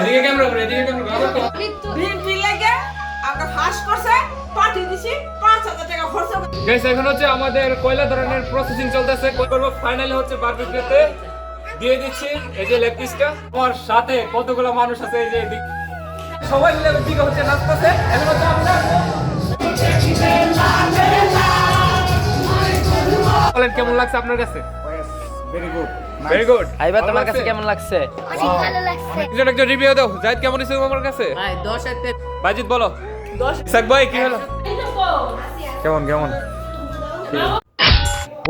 এদিকে ক্যামেরা করে, এদিকে ক্যামেরা করে। বিল লাগে আমরা ফাঁস করছে পাঠি দিছি 5000 টাকা খরচ করে। গাইস এখন হচ্ছে আমাদের কয়লা ধরনের প্রসেসিং চলতেছে, করব ফাইনালি হচ্ছে বারবিকিউতে দিয়ে দিচ্ছি এই যে লেগ পিসটা। আমার সাথে কতগুলো মানুষ আছে এই যে এদিকে সবাই মিলে এদিকে হচ্ছে নাচতেছে। এখন হচ্ছে আমরা বলেন কেমন লাগছে আপনার কাছে? Very good. Very good. আইবা তোমার কাছে কেমন লাগছে? অনেক ভালো লাগছে। একজন রিভিউ দাও। জাহিদ কেমন হইছে তোমার কাছে? ভাই 10 এর বাজিদ বলো। 10 ইসাক ভাই কি হলো? কেমন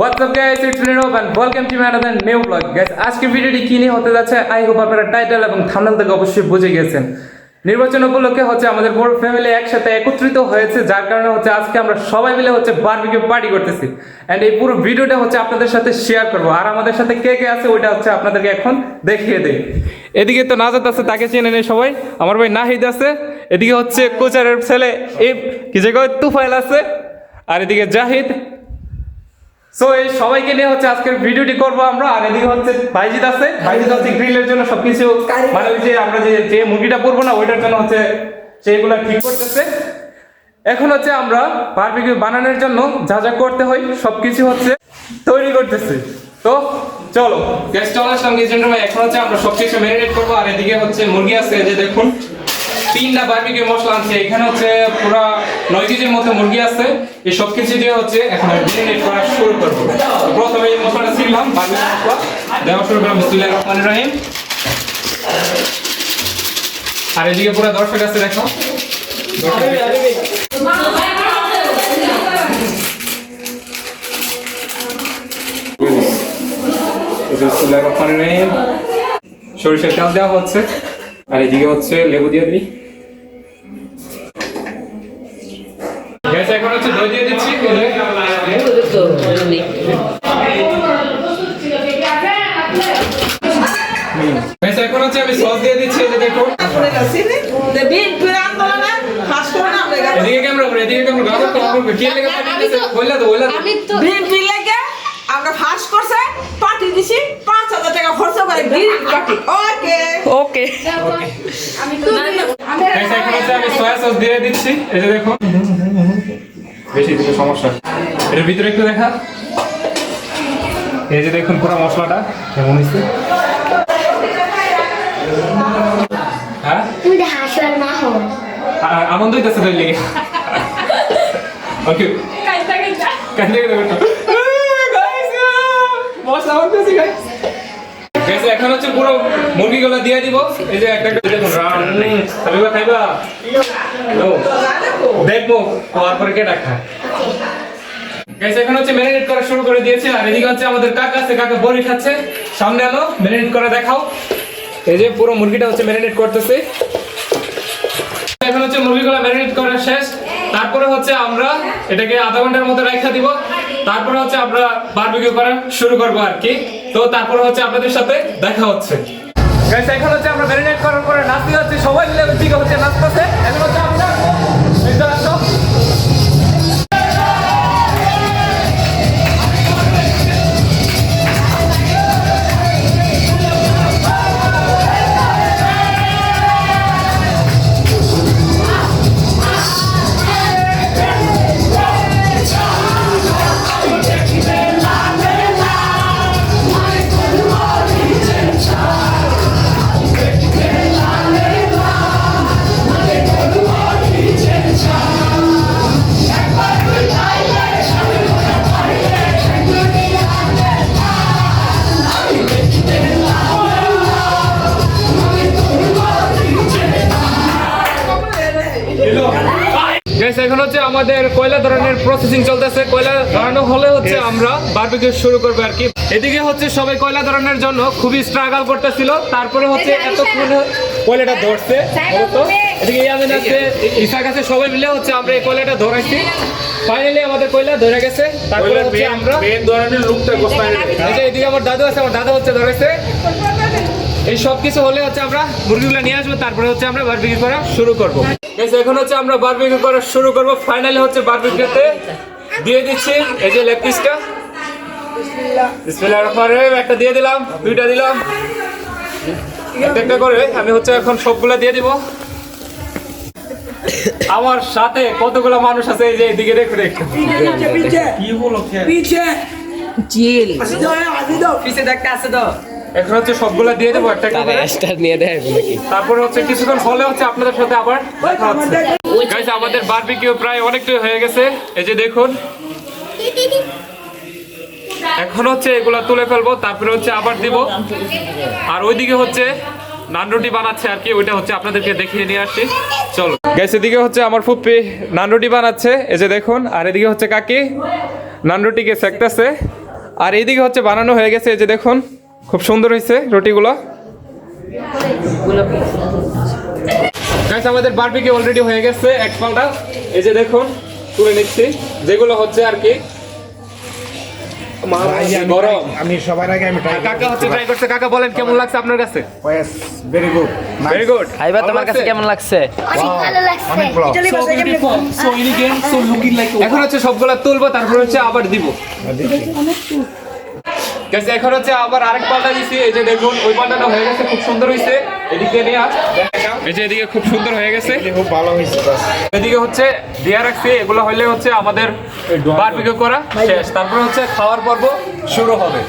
What's up guys, it's Nirav and welcome to another new vlog. Guys, আজকের ভিডিওটি কি নিয়ে হতে যাচ্ছে আই হোপ আপনারা টাইটেল এবং থাম্বনেল থেকে অবশ্যই বুঝে গেছেন। নির্বাচন উপলক্ষে হচ্ছে আমাদের পুরো ফ্যামিলি একসাথে একত্রিত হয়েছে, যার কারণে হচ্ছে আজকে আমরা সবাই মিলে হচ্ছে বারবিকিউ পার্টি করতেছি এন্ড এই পুরো ভিডিওটা হচ্ছে আপনাদের সাথে শেয়ার করব। আর আমাদের সাথে কে কে আছে ওইটা হচ্ছে আপনাদেরকে এখন দেখিয়ে দেই। এদিকে তো নাজাত আছে, তাকে চেনে নেই সবাই। আমার ভাই নাহিদ আছে, এদিকে হচ্ছে কোচারের ছেলে এই কি জায়গায় তুফাইল আছে, আর এদিকে জাহিদ। সো এই সবাইকে নিয়ে হচ্ছে আজকের ভিডিওটি করব আমরা। আর এদিকে হচ্ছে ভাইজিদ আছে, ভাইজিদ হচ্ছে গ্রিলের জন্য সবকিছু মানে ওই যে আমরা যে মুরগিটা করবো না ওইটার জন্য হচ্ছে সেইগুলা ঠিক করতেছে। এখন হচ্ছে আমরা বারবিকিউ বানানোর জন্য যা যা করতে হয় সবকিছু হচ্ছে তৈরি করতেছি। তো চলো গ্যাস চলে আসলাম কিচেন রুমে। এখন হচ্ছে আমরা সবকিছু ম্যারিনেট করবো। আর এদিকে হচ্ছে মুরগি আছে, এই যে দেখুন 3টা বারবিকিউ মশলা আছে। এখানে হচ্ছে পুরো 9 কেজির মতো মুরগি আছে। এই সব কিছু দিয়ে হচ্ছে এখন ম্যারিনেট করা শুরু করব। প্রথমে এই মশলাটা ছিলাম বারবিকিউ মশলা দেওয়া শুরু করলাম। বিসমিল্লাহির রহমানির রহিম। আর এদিকে পুরো দর্শক আছে দেখো। বিসমিল্লাহির রহমানির রহিম। সরিষার তেল দেওয়া হচ্ছে। আর এদিকে হচ্ছে লেবু দিয়ে দিই। গ্যাস এখন হচ্ছে দই দিয়ে দিচ্ছি। গ্যাস এখন হচ্ছে আমি সস দিয়ে দিচ্ছি, এই যে দেখুন। করে গেছি তে বিল ফিরে আন্দোলনে ফাঁস করে না আমরা গেছি। এদিকে ক্যামেরা করে, এদিকে ক্যামেরা গাও তো করবে কি লাগে বললা তো বিল লাগে আমরা ফাঁস করছে পাঠি দিছি 5000 টাকা খরচ করে বিল পাঠি। ওকে আমি তো গ্যাস এখন হচ্ছে আমি সয়া সস দিয়ে দিচ্ছি, এই যে দেখুন। বেশি দিলে সমস্যা, এর ভিতরে একটু দেখা। এই যে দেখুন পুরো মশলাটা কেমন হইছে। হ্যাঁ তুমি তো হাসর না হো। আনন্দ হইতেছে তাই লেগে। ওকে কান্দে গেল মশলা হইতেছে গাইস। গাইস এখন হচ্ছে পুরো মুরগিগুলো দিয়ে দিব। এই যে একটা একটা দেখুন খাইবা খাইবা নো দেখবো তারপরে কে ডাকা। গাইস এখন হচ্ছে ম্যারিনেট করা শুরু করে দিয়েছে। আর এদিকে হচ্ছে আমাদের কাকা আছে, কাকা বড়ি খাচ্ছে। সামনে আনো ম্যারিনেট করে দেখাও। এই যে পুরো মুরগিটা হচ্ছে ম্যারিনেট করতেছে। এখন হচ্ছে মুরগিগুলো ম্যারিনেট করা শেষ। তারপরে হচ্ছে আমরা এটাকে আধা ঘন্টার মতো রাখা দিব। তারপরে হচ্ছে আমরা বারবিকিউ করা শুরু করব আর কি। তো তারপরে হচ্ছে আপনাদের সাথে দেখা হচ্ছে। গাইস এখন হচ্ছে আমরা ম্যারিনেট করার পরে নাচতে যাচ্ছি, সবাই মিলে দিকে হচ্ছে নাচতেছে। এখন হচ্ছে আমরা এটা আসো গাইস এখন হচ্ছে আমাদের কয়লা ধরনের প্রসেসিং চলতেছে। কয়লা ধরানো হলে হচ্ছে আমরা বারবিকিউ শুরু করব আর কি। এদিকে হচ্ছে সবাই কয়লা ধরানোর জন্য খুবই স্ট্রাগল করতেছিল। তারপরে হচ্ছে এতক্ষণ কয়লাটা ধরছে। এদিকে ইয়ামিন আছে, ইসাক আছে, সবাই মিলে হচ্ছে আমরা এই কয়লাটা ধরাইছি। ফাইনালি আমাদের কয়লা ধরে গেছে। তারপরে হচ্ছে আমরা মেন ধরনের লুকটা গোছাই নিই। এই যে এদিকে আমার দাদু আছে, আমার দাদা হচ্ছে ধরেছে। এই সব কিছু হলে হচ্ছে আমরা মুরগিগুলো নিয়ে আসবো। তারপরে হচ্ছে আমরা বারবিকিউ করা শুরু করব। গাইস এখন হচ্ছে আমরা বারবিকিউ করা শুরু করব। ফাইনালি হচ্ছে বারবিকিউতে দিয়ে দিচ্ছি এই যে লেগ পিসটা। বিসমিল্লাহির রহমানির রহিম। একটা দিয়ে দিলাম, দুইটা দিলাম। একটা করে আমি হচ্ছে এখন সবগুলা দিয়ে দিব। আমার সাথে কতগুলো মানুষ আছে এই যে এদিকে দেখুন একটু। কি হলো চিল এখন হচ্ছে সবগুলা দিয়ে দেবো একটা একটা করে। তারপরে হচ্ছে কিছুক্ষণ হলে হচ্ছে আপনাদের সাথে আবার দেখা হচ্ছে। গাইস আমাদের বারবিকিউ প্রায় অনেকটাই হয়ে গেছে, এই যে দেখুন। এখন হচ্ছে এগুলা তুলে ফেলবো, তারপরে হচ্ছে আবার দিব। আর ওইদিকে হচ্ছে নান রুটি বানাচ্ছে আর কি, ওইটা হচ্ছে আপনাদেরকে দেখিয়ে নিয়ে আসছি। চলো গাইস, এদিকে হচ্ছে আমার ফুপ্পি নান রুটি বানাচ্ছে, এই যে দেখুন। আর এদিকে হচ্ছে কাকি নান রুটিকে সেকতেছে। আর এইদিকে হচ্ছে বানানো হয়ে গেছে, এই যে দেখুন, খুব সুন্দর হয়েছে রুটিগুলো। গাইস আমাদের বারবিকিউ অলরেডি হয়ে গেছে এক পাল্টা, এই যে দেখুন তুলে নিচ্ছি যেগুলো হচ্ছে আর কি গরম। আমি সবার আগে আমি ট্রাই কাকা হচ্ছে ট্রাই করছে। কাকা বলেন কেমন লাগছে আপনার কাছে? Very good very good. খাইবা তোমার কাছে কেমন লাগছে? অনেক ভালো লাগছে অনেক ব্লগ এখন হচ্ছে সবগুলা তুলবো, তারপর হচ্ছে আবার দিব। গাইস এখন হচ্ছে আবার আরেক পাল্টা দিছি, এই যে দেখুন ওই পাল্টাটা হয়ে গেছে, খুব সুন্দর হয়েছে। এদিকে নিয়ে আস, এই যে এদিকে খুব সুন্দর হয়ে গেছে। খুব ভালো হয়েছে বাস এদিকে হচ্ছে দিয়ে রাখছি, এগুলো হইলে হচ্ছে আমাদের বারবিকিউ করা শেষ। তারপর হচ্ছে খাওয়ার পর্ব শুরু হবে।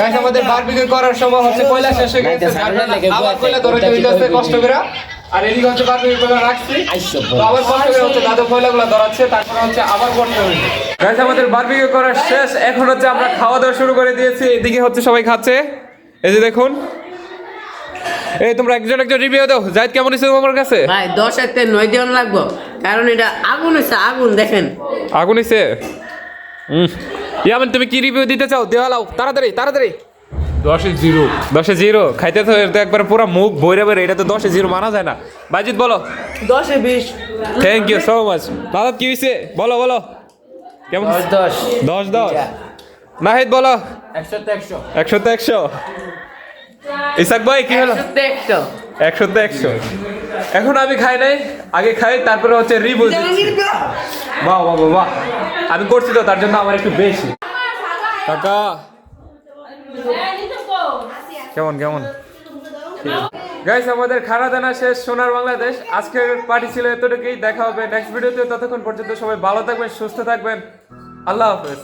গাইস আমাদের বারবিকিউ করার সময় হচ্ছে কয়লা শেষ হয়ে গেছে, আবার কয়লা ধরে হইতাছে কষ্ট করে। আর এদিকে হচ্ছে বারবিকিউ কয়লা রাখছি, তো আবার কষ্ট করে হচ্ছে দাদু কয়লাগুলো ধরাচ্ছে, তারপর হচ্ছে আবার করতে হবে। গাইস আমাদের বারবিকিউ করা শেষ, এখন হচ্ছে আমরা খাওয়া দাওয়া শুরু করে দিয়েছি। এদিকে হচ্ছে সবাই খাচ্ছে, এই যে দেখুন। এই তোমরা একজন একজন রিভিউ দাও, জাহিদ কেমন হয়েছে তোমার কাছে? ভাই 10-এর 9 দিন লাগবো, কারণ এটা আগুন হয়েছে, আগুন দেখেন। আগুন হয়েছে। ইয়ামিন তুমি কি রিভিউ দিতে চাও? দেওয়া লাও তাড়াতাড়ি তাড়াতাড়ি। 10-0 10-0 খাইতে তো এর তো একবার পুরো মুখ বইরে বইরে, এটা তো 10-0 মানা যায় না। বাজিত বলো। 10-20 থ্যাংক ইউ সো মাচ। দাদা কি হয়েছে বলো বলো কেমন? 10 10 নাহিদ বলো। 100 ইসাক ভাই কি হলো? 100 এখন আমি খাই নাই, আগে খাই তারপরে হচ্ছে রিভিউ দিচ্ছি। বাহ বাহ বাহ, আমি করছি তো তার জন্য আমার একটু বেশি। কাকা কেমন কেমন? গাইস আমাদের খানা দানা শেষ, সোনার বাংলাদেশ। আজকের পার্টি ছিল এতটুকুই, দেখা হবে নেক্সট ভিডিওতে। ততক্ষণ পর্যন্ত সবাই ভালো থাকবেন, সুস্থ থাকবেন। আল্লাহ হাফেজ।